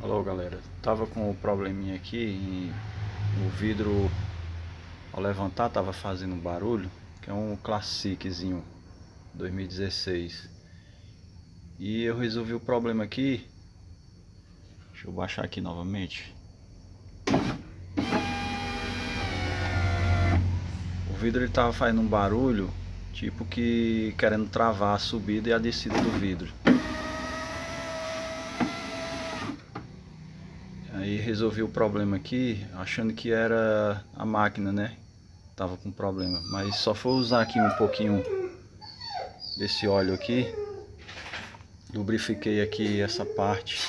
Alô galera, tava com um probleminha aqui e o vidro ao levantar tava fazendo um barulho, que é um Classiczinho 2016. E eu resolvi o problema aqui. Deixa eu baixar aqui novamente. O vidro ele tava fazendo um barulho, tipo que querendo travar a subida e a descida do vidro. Aí resolvi o problema aqui, achando que era a máquina, né? Tava com problema, mas só foi usar aqui um pouquinho desse óleo aqui. Lubrifiquei aqui essa parte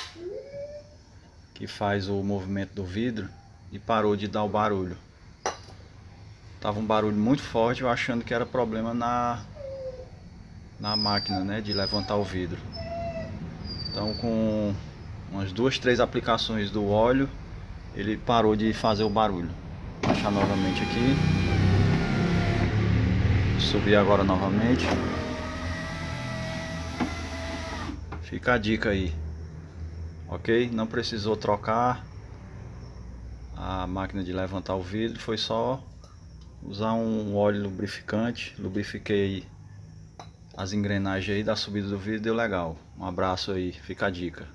que faz o movimento do vidro e parou de dar o barulho. Tava um barulho muito forte, eu achando que era problema na máquina, né, de levantar o vidro. Então com umas 2, 3 aplicações do óleo, ele parou de fazer o barulho. Vou baixar novamente aqui. Subir agora novamente. Fica a dica aí, ok? Não precisou trocar a máquina de levantar o vidro, foi só usar um óleo lubrificante. Lubrifiquei as engrenagens aí da subida do vidro, deu legal. Um abraço aí, fica a dica.